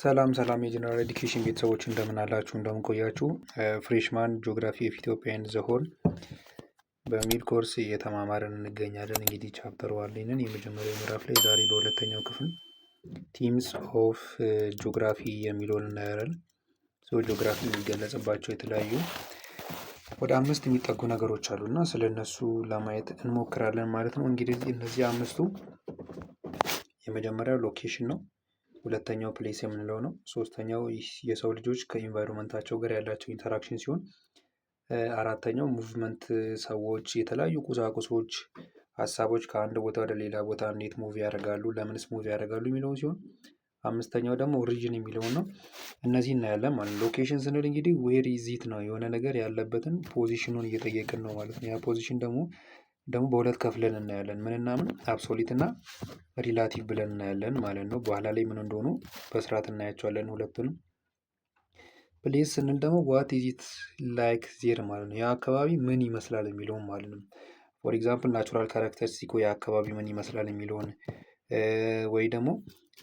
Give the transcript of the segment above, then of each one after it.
ሰላም የጀነራል ኤዱኬሽን ቤተሰቦች እንደምን አላችሁ? እንደምን ቆያችሁ? ፍሬሽማን ጂኦግራፊ ኦፍ ኢትዮጵያ ኤንድ ዘ ሆል በሚል ኮርስ እየተማማርን እንገኛለን። እንግዲህ ቻፕተር ዋንን የመጀመሪያው ምዕራፍ ላይ ዛሬ በሁለተኛው ክፍል ቲምስ ኦፍ ጂኦግራፊ የሚለውን እናያለን። ጂኦግራፊ የሚገለጽባቸው የተለያዩ ወደ 5 የሚጠጉ ነገሮች አሉ እና ስለ እነሱ ለማየት እንሞክራለን ማለት ነው። እንግዲህ እነዚህ 5ቱ የመጀመሪያው ሎኬሽን ነው። ሁለተኛው ፕሌስ የምንለው ነው። ሶስተኛው የሰው ልጆች ከኢንቫይሮንመንታቸው ጋር ያላቸው ኢንተራክሽን ሲሆን፣ አራተኛው ሙቭመንት፣ ሰዎች የተለያዩ ቁሳቁሶች፣ ሀሳቦች ከአንድ ቦታ ወደ ሌላ ቦታ እንዴት ሙቭ ያደርጋሉ፣ ለምንስ ሙቭ ያደርጋሉ የሚለውን ሲሆን፣ አምስተኛው ደግሞ ኦሪጂን የሚለውን ነው። እነዚህ እናያለን ማለት ነው። ሎኬሽን ስንል እንግዲህ ዌር ኢዝ ኢት ነው። የሆነ ነገር ያለበትን ፖዚሽኑን እየጠየቅን ነው ማለት ነው። ያ ፖዚሽን ደግሞ በሁለት ከፍለን እናያለን። ምንና ምን? አብሶሊት እና ሪላቲቭ ብለን እናያለን ማለት ነው። በኋላ ላይ ምን እንደሆኑ በስርዓት እናያቸዋለን ሁለቱንም። ፕሌስ ስንል ደግሞ ዋት ኢዝ ኢት ላይክ ዜር ማለት ነው። ያ አካባቢ ምን ይመስላል የሚለውን ማለት ነው። ፎር ኤግዛምፕል ናቹራል ካራክተሪስቲክ ያ አካባቢ ምን ይመስላል የሚለውን ወይ ደግሞ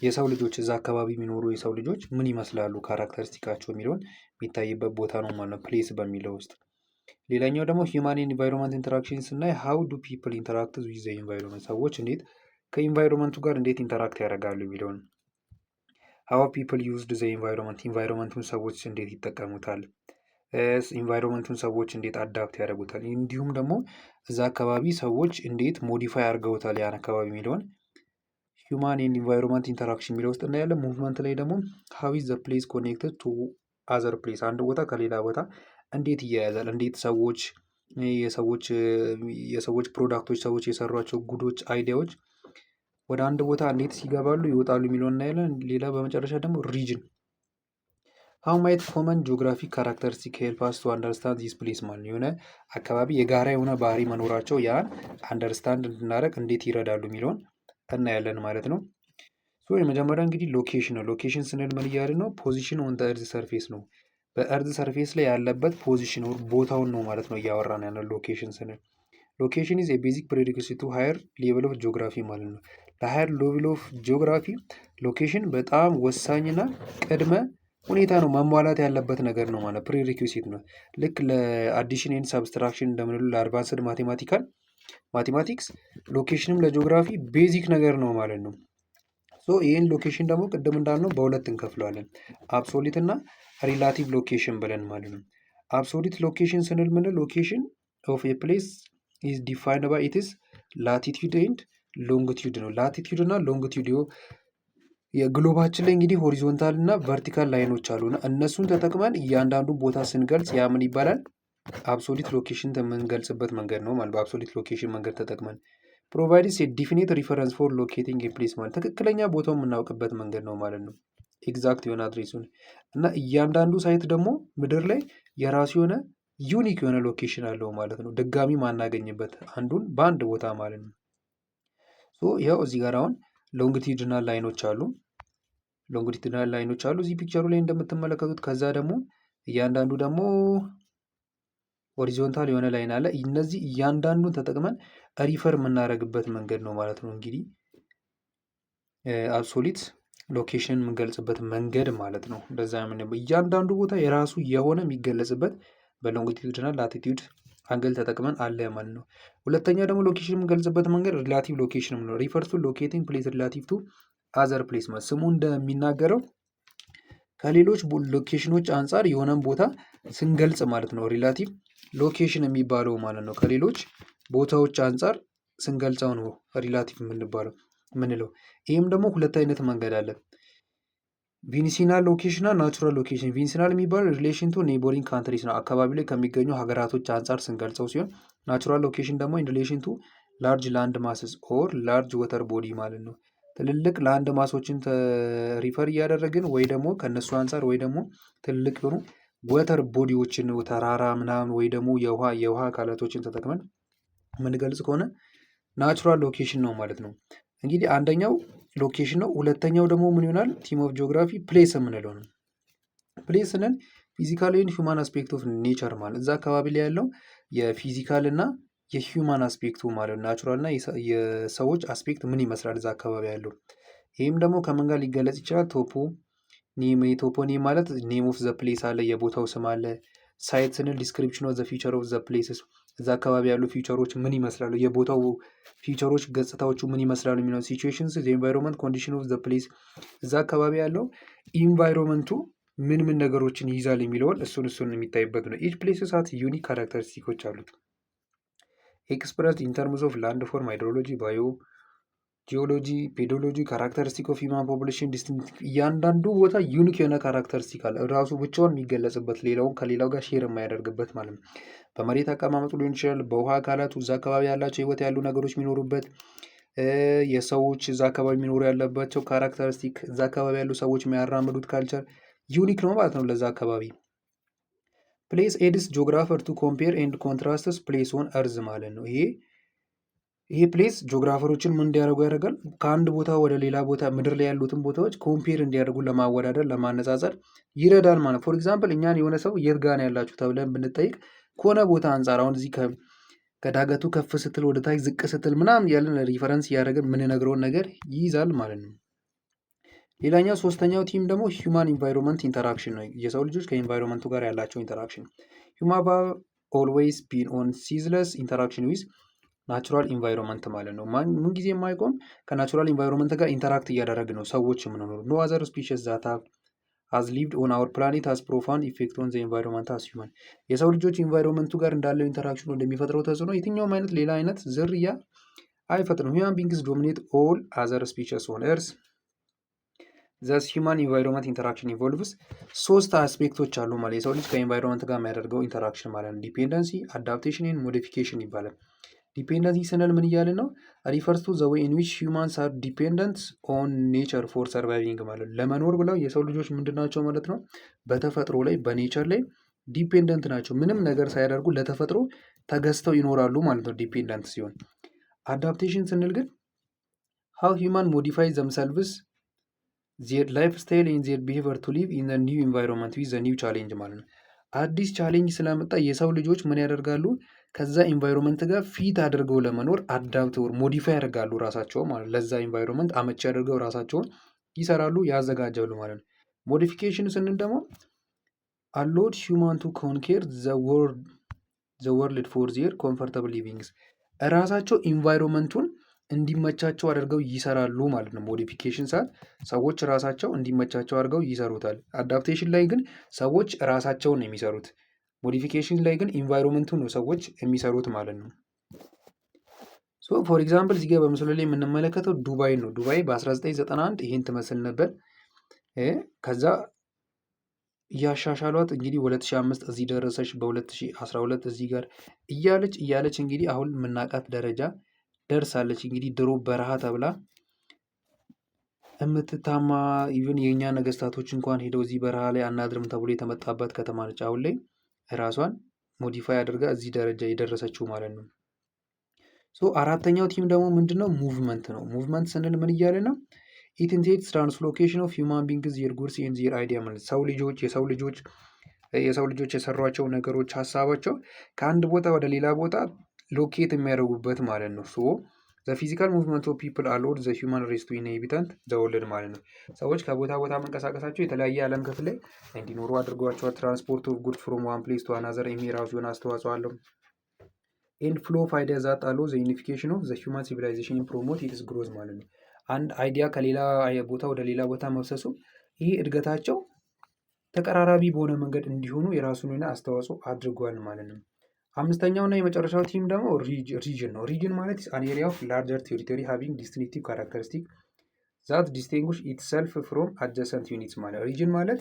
የሰው ልጆች እዛ አካባቢ የሚኖሩ የሰው ልጆች ምን ይመስላሉ ካራክተሪስቲካቸው የሚለውን የሚታይበት ቦታ ነው ማለት ነው ፕሌስ በሚለው ውስጥ። ሌላኛው ደግሞ ሂውማን ኢንቫይሮንመንት ኢንተራክሽን ስናይ ሃው ዱ ፒፕል ኢንተራክት ዊዝ ዘ ኢንቫይሮንመንት፣ ሰዎች እንዴት ከኢንቫይሮንመንቱ ጋር እንዴት ኢንተራክት ያደርጋሉ የሚለውን። ሃው ፒፕል ዩዝድ ዘ ኢንቫይሮንመንት፣ ኢንቫይሮንመንቱን ሰዎች እንዴት ይጠቀሙታል፣ ኢንቫይሮንመንቱን ሰዎች እንዴት አዳፕት ያደርጉታል፣ እንዲሁም ደግሞ እዛ አካባቢ ሰዎች እንዴት ሞዲፋይ አድርገውታል ያን አካባቢ የሚለውን ሂውማን ኤንድ ኢንቫይሮንመንት ኢንተራክሽን የሚለው ውስጥ እናያለን። ሙቭመንት ላይ ደግሞ ሃው ኢዝ ዘ ፕሌስ ኮኔክትድ ቱ አዘር ፕሌስ፣ አንድ ቦታ ከሌላ ቦታ እንዴት ይያያዛል፣ እንዴት ሰዎች የሰዎች ፕሮዳክቶች፣ ሰዎች የሰሯቸው ጉዶች፣ አይዲያዎች ወደ አንድ ቦታ እንዴት ሲገባሉ ይወጣሉ የሚለውን እናያለን። ሌላ በመጨረሻ ደግሞ ሪጅን ሃው ማይት ኮመን ጂኦግራፊክ ካራክተሪስቲክ ሄልፕ አስ ቱ አንደርስታንድ ዚስ ፕሌስ ማለት የሆነ አካባቢ የጋራ የሆነ ባህሪ መኖራቸው ያን አንደርስታንድ እንድናደርግ እንዴት ይረዳሉ የሚለውን እናያለን ማለት ነው። የመጀመሪያ እንግዲህ ሎኬሽን ነው። ሎኬሽን ስንል ምን እያልን ነው? ፖዚሽን ኦን ዘ እርዝ ሰርፌስ ነው። በእርዝ ሰርፌስ ላይ ያለበት ፖዚሽን ቦታውን ነው ማለት ነው እያወራን ያለው ሎኬሽን ስንል። ሎኬሽን ኢዝ የቤዚክ ፕሬዲክሲቱ ቱ ሃየር ሌቨል ኦፍ ጂኦግራፊ ማለት ነው። ለሃየር ሌቨል ኦፍ ጂኦግራፊ ሎኬሽን በጣም ወሳኝና ቅድመ ሁኔታ ነው፣ መሟላት ያለበት ነገር ነው ማለት ፕሬሪኩሲት ነው። ልክ ለአዲሽን ኤንድ ሳብስትራክሽን እንደምንሉ ለአድቫንስድ ማቴማቲክስ ሎኬሽንም ለጂኦግራፊ ቤዚክ ነገር ነው ማለት ነው። ይህን ሎኬሽን ደግሞ ቅድም እንዳልነው በሁለት እንከፍለዋለን፣ አብሶሊት እና ሪላቲቭ ሎኬሽን ብለን ማለት ነው። አብሶሊት ሎኬሽን ስንል ምን ሎኬሽን ኦፍ ኤ ፕሌስ ኢዝ ዲፋይንድ ባይ ኢትስ ላቲቲዩድ ኤንድ ሎንግቲዩድ ነው። ላቲቲዩድ እና ሎንግቲዩድ የግሎባችን ላይ እንግዲህ ሆሪዞንታል እና ቨርቲካል ላይኖች አሉና እነሱን ተጠቅመን እያንዳንዱን ቦታ ስንገልጽ ያ ምን ይባላል? አብሶሊት ሎኬሽን የምንገልጽበት መንገድ ነው ማለት በአብሶሊት ሎኬሽን መንገድ ተጠቅመን ፕሮቫይድስ ዲፊኒት ሪፈረንስ ፎር ሎኬቲንግ ፕሌስ ማለት ትክክለኛ ቦታው የምናውቅበት መንገድ ነው ማለት ነው። ኤግዛክት የሆነ አድሬሱን እና እያንዳንዱ ሳይት ደግሞ ምድር ላይ የራሱ የሆነ ዩኒክ የሆነ ሎኬሽን አለው ማለት ነው። ድጋሚ ማናገኝበት አንዱን በአንድ ቦታ ማለት ነው። ይኸው እዚህ ጋር አሁን ሎንግቲዩድናል ላይኖች አሉ እዚህ ፒክቸሩ ላይ እንደምትመለከቱት። ከዛ ደግሞ እያንዳንዱ ደግሞ ሆሪዞንታል የሆነ ላይን አለ። እነዚህ እያንዳንዱን ተጠቅመን ሪፈር የምናደርግበት መንገድ ነው ማለት ነው። እንግዲህ አብሶሊት ሎኬሽን የምንገልጽበት መንገድ ማለት ነው። እንደዛ እያንዳንዱ ቦታ የራሱ የሆነ የሚገለጽበት በሎንጊቲዩድ እና ላቲቲዩድ አንግል ተጠቅመን አለ ማለት ነው። ሁለተኛ ደግሞ ሎኬሽን የምንገልጽበት መንገድ ሪላቲቭ ሎኬሽን ነው። ሪፈር ቱ ሎኬቲንግ ፕሌስ ሪላቲቭ ቱ አዘር ፕሌስ ማለት ስሙ እንደሚናገረው ከሌሎች ሎኬሽኖች አንጻር የሆነን ቦታ ስንገልጽ ማለት ነው። ሪላቲቭ ሎኬሽን የሚባለው ማለት ነው። ከሌሎች ቦታዎች አንጻር ስንገልጸው ነው ሪላቲቭ የምንለው። ይህም ደግሞ ሁለት አይነት መንገድ አለ። ቪንሲናል ሎኬሽን እና ናቹራል ሎኬሽን። ቪንሲናል የሚባለው ሪሌሽን ቱ ኔይቦሪንግ ካንትሪስ ነው፣ አካባቢ ላይ ከሚገኙ ሀገራቶች አንጻር ስንገልጸው ሲሆን፣ ናቹራል ሎኬሽን ደግሞ ኢን ሪሌሽን ቱ ላርጅ ላንድ ማስስ ኦር ላርጅ ወተር ቦዲ ማለት ነው። ትልልቅ ላንድ ማሶችን ሪፈር እያደረግን ወይ ደግሞ ከነሱ አንጻር ወይ ደግሞ ትልልቅ የሆኑ ወተር ቦዲዎችን ተራራ ምናምን ወይ ደግሞ የውሃ አካላቶችን ተጠቅመን የምንገልጽ ከሆነ ናቹራል ሎኬሽን ነው ማለት ነው። እንግዲህ አንደኛው ሎኬሽን ነው። ሁለተኛው ደግሞ ምን ይሆናል? ቲም ኦፍ ጂኦግራፊ ፕሌስ የምንለው ነው። ፕሌስ ስንል ፊዚካል ኤንድ ሂውማን አስፔክት ኦፍ ኔቸር ማለት እዛ አካባቢ ላይ ያለው የፊዚካል እና የሂውማን አስፔክቱ ማለት ናቹራል እና የሰዎች አስፔክት ምን ይመስላል እዛ አካባቢ ያለው። ይህም ደግሞ ከምን ጋር ሊገለጽ ይችላል? ቶፖ ቶፖኒም ማለት ኔም ኦፍ ዘ ፕሌስ አለ፣ የቦታው ስም አለ። ሳይት ስንል ዲስክሪፕሽን ኦፍ ዘ ፊቸር ኦፍ ዘ ፕሌስስ፣ እዛ አካባቢ ያሉ ፊቸሮች ምን ይመስላሉ፣ የቦታው ፊቸሮች ገጽታዎቹ ምን ይመስላሉ የሚለው። ሲቹዌሽንስ ኤንቫይሮንመንት ኮንዲሽን ኦፍ ዘ ፕሌስ፣ እዛ አካባቢ ያለው ኢንቫይሮንመንቱ ምን ምን ነገሮችን ይይዛል የሚለውን እሱን የሚታይበት ነው። ኢች ፕሌስስ ሃዝ ዩኒክ ካራክተሪስቲኮች አሉት። ኤክስፕረስድ ኢን ተርምስ ኦፍ ላንድ ፎርም፣ ሃይድሮሎጂ፣ ባዮ ጂኦሎጂ፣ ፔዶሎጂ፣ ካራክተሪስቲክ ኦፍ ሂውማን ፖፑሌሽን ዲስቲንክት። እያንዳንዱ ቦታ ዩኒክ የሆነ ካራክተሪስቲክ አለ፣ ራሱ ብቻውን የሚገለጽበት፣ ሌላውን ከሌላው ጋር ሼር የማያደርግበት ማለት ነው። በመሬት አቀማመጡ ሊሆን ይችላል፣ በውሃ አካላቱ፣ እዛ አካባቢ ያላቸው ህይወት ያሉ ነገሮች የሚኖሩበት፣ የሰዎች እዛ አካባቢ የሚኖሩ ያለባቸው ካራክተሪስቲክ፣ እዛ አካባቢ ያሉ ሰዎች የሚያራምዱት ካልቸር ዩኒክ ነው ማለት ነው ለዛ አካባቢ። ፕሌስ ኤድስ ጂኦግራፈር ቱ ኮምፔር ኤንድ ኮንትራስትስ ፕሌስ ኦን እርዝ ማለት ነው። ይሄ ፕሌስ ጂኦግራፈሮችን ምን እንዲያደርጉ ያደርጋል? ከአንድ ቦታ ወደ ሌላ ቦታ ምድር ላይ ያሉትን ቦታዎች ኮምፔር እንዲያደርጉ፣ ለማወዳደር፣ ለማነጻጸር ይረዳል ማለት። ፎር ኤግዛምፕል እኛን የሆነ ሰው የት ጋ ነው ያላችሁ ተብለን ብንጠይቅ ከሆነ ቦታ አንጻር አሁን እዚህ ከዳገቱ ከፍ ስትል ወደ ታች ዝቅ ስትል ምናምን ያለን ሪፈረንስ እያደረግን የምንነግረውን ነገር ይይዛል ማለት ነው። ሌላኛው ሶስተኛው ቲም ደግሞ ሂውማን ኢንቫይሮንመንት ኢንተራክሽን ነው። የሰው ልጆች ከኢንቫይሮንመንቱ ጋር ያላቸው ኢንተራክሽን። ሂውማን ሃቭ ኦልዌይስ ቢን ኦን ሲዝለስ ኢንተራክሽን ዊዝ ናቹራል ኢንቫይሮንመንት ማለት ነው። ምን ጊዜ የማይቆም ከናቹራል ኢንቫይሮንመንት ጋር ኢንተራክት እያደረግ ነው ሰዎች የምንኖሩ። ኖ አዘር ስፒሽስ ዛት ሃዝ ሊቭድ ኦን አወር ፕላኔት ሃዝ ፕሮፋውንድ ኢፌክት ኦን ዘ ኢንቫይሮንመንት ሃዝ ሂውማን። የሰው ልጆች ኢንቫይሮንመንቱ ጋር እንዳለው ኢንተራክሽን እንደሚፈጥረው ተጽዕኖ የትኛውም አይነት ሌላ አይነት ዝርያ አይፈጥርም። ሂውማን ቢንግስ ዶሚኔት ኦል አዘር ስፒሽስ ኦን ኤርስ ዘስ ሂውማን ኢንቫይሮንመንት ኢንተራክሽን ኢንቮልቭስ። ሶስት አስፔክቶች አሉ ማለት የሰው ልጅ ከኢንቫይሮንመንት ጋር የሚያደርገው ኢንተራክሽን ማለት ነው። ዲፔንደንሲ፣ አዳፕቴሽን ኤንድ ሞዲፊኬሽን ይባላል። ዲፔንደንሲ ስንል ምን እያልን ነው? ሪፈርስ ቱ ዘ ዌይ ኢን ዊች ሂውማንስ አር ዲፔንደንት ኦን ኔቸር ፎር ሰርቫይቪንግ ማለት ነው። ለመኖር ብለው የሰው ልጆች ምንድን ናቸው ማለት ነው? በተፈጥሮ ላይ በኔቸር ላይ ዲፔንደንት ናቸው። ምንም ነገር ሳያደርጉ ለተፈጥሮ ተገዝተው ይኖራሉ ማለት ነው ዲፔንደንት ሲሆን። አዳፕቴሽን ስንል ግን ሃው ሂውማን ሞዲፋይ ዘምሰልቭስ ዜር ላይፍ ስታይል ኢን ዜር ቢሄቨር ቱ ሊቭ ኢን ኒው ኢንቫይሮንመንት ዊዝ ኒው ቻሌንጅ ማለት ነው። አዲስ ቻሌንጅ ስለመጣ የሰው ልጆች ምን ያደርጋሉ? ከዛ ኢንቫይሮንመንት ጋር ፊት አድርገው ለመኖር አዳፕት ሞዲፋይ ያደርጋሉ ራሳቸውን ማለት ለዛ ኢንቫይሮንመንት አመቺ አድርገው ራሳቸውን ይሰራሉ፣ ያዘጋጃሉ ማለት ነው። ሞዲፊኬሽን ስንል ደግሞ አሎድ ሂውማን ቱ ኮንኬር ዘ ወርልድ ፎር ዜር ኮምፈርታብል ሊቪንግስ ራሳቸው ኢንቫይሮንመንቱን እንዲመቻቸው አድርገው ይሰራሉ ማለት ነው። ሞዲፊኬሽን ሰዓት ሰዎች ራሳቸው እንዲመቻቸው አድርገው ይሰሩታል። አዳፕቴሽን ላይ ግን ሰዎች ራሳቸውን ነው የሚሰሩት። ሞዲፊኬሽን ላይ ግን ኢንቫይሮንመንቱን ነው ሰዎች የሚሰሩት ማለት ነው። ሶ ፎር ኤግዛምፕል እዚህ ጋር በምስሉ ላይ የምንመለከተው ዱባይ ነው። ዱባይ በ1991 ይህን ትመስል ነበር። ከዛ እያሻሻሏት እንግዲህ 2005 እዚህ ደረሰች። በ2012 እዚህ ጋር እያለች እንግዲህ አሁን የምናውቃት ደረጃ ደርሳለች። እንግዲህ ድሮ በረሃ ተብላ የምትታማ ኢቭን የእኛ ነገስታቶች እንኳን ሄደው እዚህ በረሃ ላይ አናድርም ተብሎ የተመጣባት ከተማ ነች። አሁን ላይ ራሷን ሞዲፋይ አድርጋ እዚህ ደረጃ የደረሰችው ማለት ነው። ሶ አራተኛው ቲም ደግሞ ምንድን ነው? ሙቭመንት ነው። ሙቭመንት ስንል ምን እያለ ነው? ኢት ኢንቴክስ ትራንስሎኬሽን ኦፍ ሂውማን ቢንግስ ዜር ጉድስ ኤንድ ዜር አይዲያ ማለት የሰው ልጆች የሰሯቸው ነገሮች ሀሳባቸው ከአንድ ቦታ ወደ ሌላ ቦታ ሎኬት የሚያደርጉበት ማለት ነው። ሶ ዘ ፊዚካል ሙቭመንት ኦፍ ፒፕል አሎድ ዘ ሂውማን ሬስ ቱ ኢንሄቢታንት ዘ ወርልድ ማለት ነው። ሰዎች ከቦታ ቦታ መንቀሳቀሳቸው የተለያየ ዓለም ክፍል ላይ እንዲኖሩ አድርገዋቸዋል። ትራንስፖርት ኦፍ ጉድስ ፍሮም ዋን ፕሌስ ቱ አናዘር የራሱ የሆነ አስተዋጽኦ አለው። ኤንድ ፍሎ ኦፍ አይዲያ ዛት አሎ ዘ ዩኒፊኬሽን ኦፍ ዘ ሂውማን ሲቪላይዜሽን ፕሮሞት ኢትስ ግሮዝ ማለት ነው። አንድ አይዲያ ከሌላ ቦታ ወደ ሌላ ቦታ መፍሰሱ ይሄ እድገታቸው ተቀራራቢ በሆነ መንገድ እንዲሆኑ የራሱን የሆነ አስተዋጽኦ አድርጓል ማለት ነው። አምስተኛው እና የመጨረሻው ቲም ደግሞ ሪጅን ነው። ሪጅን ማለት አን ኤሪያ ኦፍ ላርጀር ቴሪቶሪ ሃቪንግ ዲስቲንክቲቭ ካራክተሪስቲክ ዛት ዲስቲንጉሽ ኢትሰልፍ ፍሮም አጀሰንት ዩኒትስ ማለት ሪጅን ማለት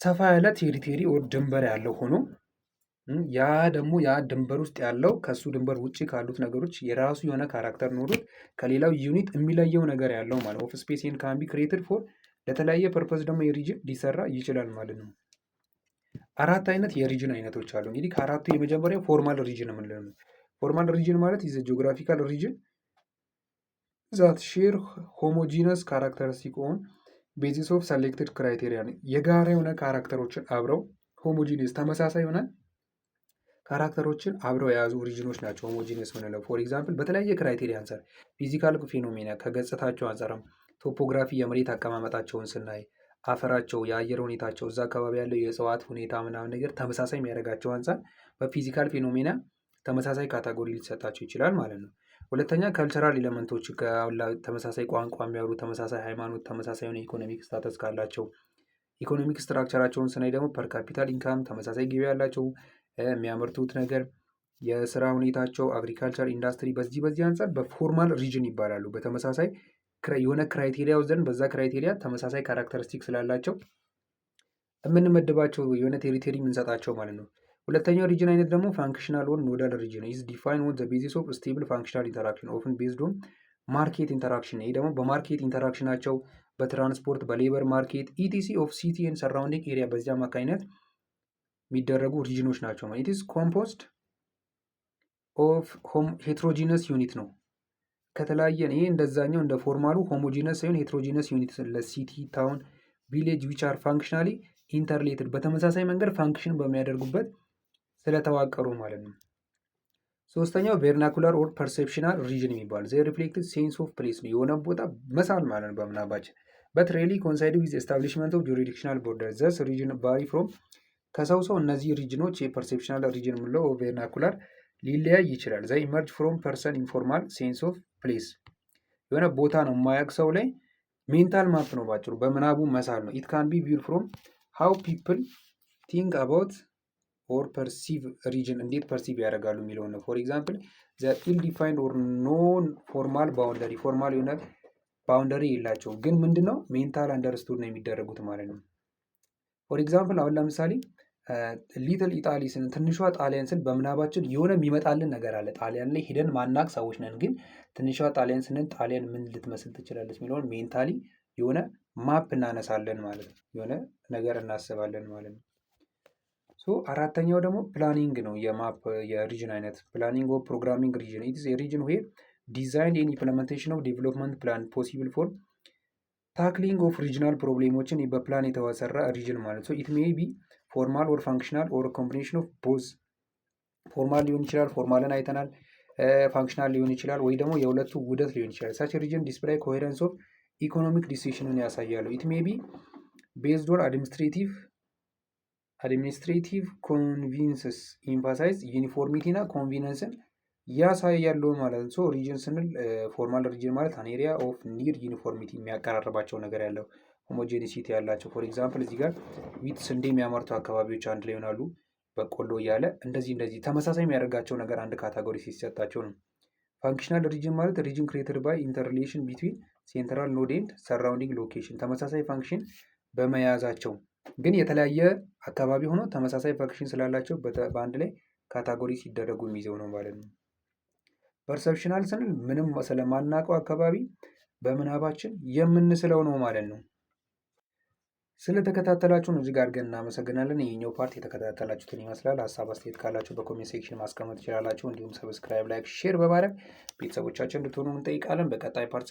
ሰፋ ያለ ቴሪቶሪ ወር ድንበር ያለው ሆኖ ያ ደግሞ ያ ድንበር ውስጥ ያለው ከሱ ድንበር ውጭ ካሉት ነገሮች የራሱ የሆነ ካራክተር ኖሩት ከሌላው ዩኒት የሚለየው ነገር ያለው ማለት ኦፍ ስፔስ ኤንድ ካን ቢ ክሬትድ ፎር ለተለያየ ፐርፐስ ደግሞ የሪጅን ሊሰራ ይችላል ማለት ነው። አራት አይነት የሪጅን አይነቶች አሉ። እንግዲህ ከአራቱ የመጀመሪያው ፎርማል ሪጅን የምንለው ነው። ፎርማል ሪጅን ማለት ኢዝ ጂኦግራፊካል ሪጅን ዛት ሼር ሆሞጂነስ ካራክተሪስቲክ ኦን ቤዚስ ኦፍ ሰሌክትድ ክራይቴሪያ የጋራ የሆነ ካራክተሮችን አብረው ሆሞጂነስ ተመሳሳይ የሆነ ካራክተሮችን አብረው የያዙ ሪጅኖች ናቸው ሆሞጂነስ ምንለው። ፎር ኤግዛምፕል በተለያየ ክራይቴሪያ አንጻር ፊዚካል ፌኖሜና ከገጽታቸው አንጻርም ቶፖግራፊ የመሬት አቀማመጣቸውን ስናይ አፈራቸው፣ የአየር ሁኔታቸው፣ እዛ አካባቢ ያለው የእጽዋት ሁኔታ ምናምን ነገር ተመሳሳይ የሚያደርጋቸው አንፃር በፊዚካል ፌኖሜና ተመሳሳይ ካታጎሪ ሊሰጣቸው ይችላል ማለት ነው። ሁለተኛ ካልቸራል ኤሌመንቶች ተመሳሳይ ቋንቋ የሚያወሩ፣ ተመሳሳይ ሃይማኖት፣ ተመሳሳይ የሆነ ኢኮኖሚክ ስታተስ ካላቸው፣ ኢኮኖሚክ ስትራክቸራቸውን ስናይ ደግሞ ፐር ካፒታል ኢንካም ተመሳሳይ ገቢ ያላቸው፣ የሚያመርቱት ነገር፣ የስራ ሁኔታቸው፣ አግሪካልቸር ኢንዱስትሪ በዚህ አንጻር በፎርማል ሪጅን ይባላሉ። በተመሳሳይ የሆነ ክራይቴሪያ ወስደን በዛ ክራይቴሪያ ተመሳሳይ ካራክተሪስቲክ ስላላቸው የምንመድባቸው የሆነ ቴሪቶሪ የምንሰጣቸው ማለት ነው። ሁለተኛው ሪጅን አይነት ደግሞ ፋንክሽናል ኦር ኖዳል ሪጅን ኢዝ ዲፋይን ኦን ዘ ቤዚስ ኦፍ ስቴብል ፋንክሽናል ኢንተራክሽን ኦፍን ቤዝድ ኦን ማርኬት ኢንተራክሽን። ይህ ደግሞ በማርኬት ኢንተራክሽናቸው በትራንስፖርት በሌበር ማርኬት ኢቲሲ ኦፍ ሲቲ ኤንድ ሰራውንዲንግ ኤሪያ በዚህ አማካኝነት የሚደረጉ ሪጅኖች ናቸው። ኢት ኢዝ ኮምፖዝድ ኦፍ ሄትሮጂነስ ዩኒት ነው። ከተለያየ ይሄ እንደዛኛው እንደ ፎርማሉ ሆሞጂነስ ሳይሆን ሄትሮጂነስ ዩኒት ለሲቲ ታውን ቪሌጅ ዊች አር ፋንክሽናሊ ኢንተርሌትድ በተመሳሳይ መንገድ ፋንክሽን በሚያደርጉበት ስለተዋቀሩ ማለት ነው። ሶስተኛው ቬርናኩላር ኦር ፐርሴፕሽናል ሪጅን የሚባል ዘ ሪፍሌክትድ ሴንስ ኦፍ ፕሌስ ነው። የሆነ ቦታ መሳል ማለት ነው በምናባችን በት ሬሊ ኮንሳይድ ዊዝ ኤስታብሊሽመንት ኦፍ ጁሪዲክሽናል ቦርደር ዘስ ሪጅን ባሪ ፍሮም ከሰው ሰው እነዚህ ሪጅኖች የፐርሴፕሽናል ሪጅን የምንለው ቬርናኩላር ሊለያይ ይችላል። ዘ ኢመርጅ ፍሮም ፐርሰን ኢንፎርማል ሴንስ ኦፍ ፕሌስ የሆነ ቦታ ነው የማያውቅ ሰው ላይ ሜንታል ማፕ ነው ባጭሩ በምናቡ መሳል ነው። ኢት ካን ቢ ቪውድ ፍሮም ሃው ፒፕል ቲንክ አባውት ኦር ፐርሲቭ ሪጅን እንዴት ፐርሲቭ ያደርጋሉ የሚለውን ነው። ፎር ኤግዛምፕል ዘ ኢል ዲፋይንድ ኦር ኖን ፎርማል ባውንደሪ ፎርማል የሆነ ባውንደሪ የላቸውም፣ ግን ምንድነው ሜንታል አንደርስቱድ ነው የሚደረጉት ማለት ነው። ፎር ኤግዛምፕል አሁን ለምሳሌ ሊትል ኢጣሊ ስን ትንሿ ጣሊያን ስን በምናባችን የሆነ የሚመጣልን ነገር አለ። ጣሊያን ላይ ሄደን ማናቅ ሰዎች ነን፣ ግን ትንሿ ጣሊያን ስንን ጣሊያን ምን ልትመስል ትችላለች የሚለውን ሜንታሊ የሆነ ማፕ እናነሳለን ማለት ነው። የሆነ ነገር እናስባለን ማለት ነው። ሶ አራተኛው ደግሞ ፕላኒንግ ነው። የማፕ የሪጅን አይነት ፕላኒንግ ኦፍ ፕሮግራሚንግ ሪጅን ኢት ኢዝ ኤ ሪጅን ዌር ዲዛይን ኤንድ ኢምፕሊሜንቴሽን ኦፍ ዴቨሎፕመንት ፕላን ፖሲብል ፎር ታክሊንግ ኦፍ ሪጅናል ፕሮብሌሞችን በፕላን የተሰራ ሪጅን ማለት ነው። ኢት ሜይ ቢ ፎርማል ኦር ፋንክሽናል ኦር ኮምቢኔሽን ኦፍ ቦዝ ፎርማል ሊሆን ይችላል፣ ፎርማልን አይተናል። ፋንክሽናል ሊሆን ይችላል ወይ ደግሞ የሁለቱ ውህደት ሊሆን ይችላል። ሳች ሪጅን ዲስፕላይ ኮሄረንስ ኦፍ ኢኮኖሚክ ዲሲሽንን ያሳያሉ። ኢት ሜይ ቢ ቤዝድ ኦን አድሚኒስትሬቲቭ ኮንቪንስስ ኢምፋሳይዝ ዩኒፎርሚቲ እና ኮንቪነንስን ያሳያሉ ማለት ነው። ሶ ሪጅን ስንል ፎርማል ሪጅን ማለት አን ኤሪያ ኦፍ ኒር ዩኒፎርሚቲ የሚያቀራርባቸው ነገር ያለው ሆሞጄኒሲቲ ያላቸው። ፎር ኤግዛምፕል እዚህ ጋር ዊት ስንዴ የሚያመርቱ አካባቢዎች አንድ ላይ ይሆናሉ፣ በቆሎ እያለ እንደዚህ ተመሳሳይ የሚያደርጋቸው ነገር አንድ ካታጎሪ ሲሰጣቸው ነው። ፋንክሽናል ሪጅን ማለት ሪጅን ክሬትድ ባይ ኢንተርሪሌሽን ቢትዊን ሴንትራል ኖድ ኤንድ ሰራውንዲንግ ሎኬሽን ተመሳሳይ ፋንክሽን በመያዛቸው ግን የተለያየ አካባቢ ሆኖ ተመሳሳይ ፋንክሽን ስላላቸው በአንድ ላይ ካታጎሪ ሲደረጉ የሚይዘው ነው ማለት ነው። ፐርሰፕሽናል ስንል ምንም ስለማናውቀው አካባቢ በምናባችን የምንስለው ነው ማለት ነው። ስለተከታተላችሁን እጅግ አድርገን እናመሰግናለን። ይህኛው ፓርት የተከታተላችሁትን ይመስላል። ሀሳብ አስተያየት ካላችሁ በኮሜንት ሴክሽን ማስቀመጥ ትችላላችሁ። እንዲሁም ሰብስክራይብ፣ ላይክ፣ ሼር በማድረግ ቤተሰቦቻችን እንድትሆኑ እንጠይቃለን። በቀጣይ ፓርት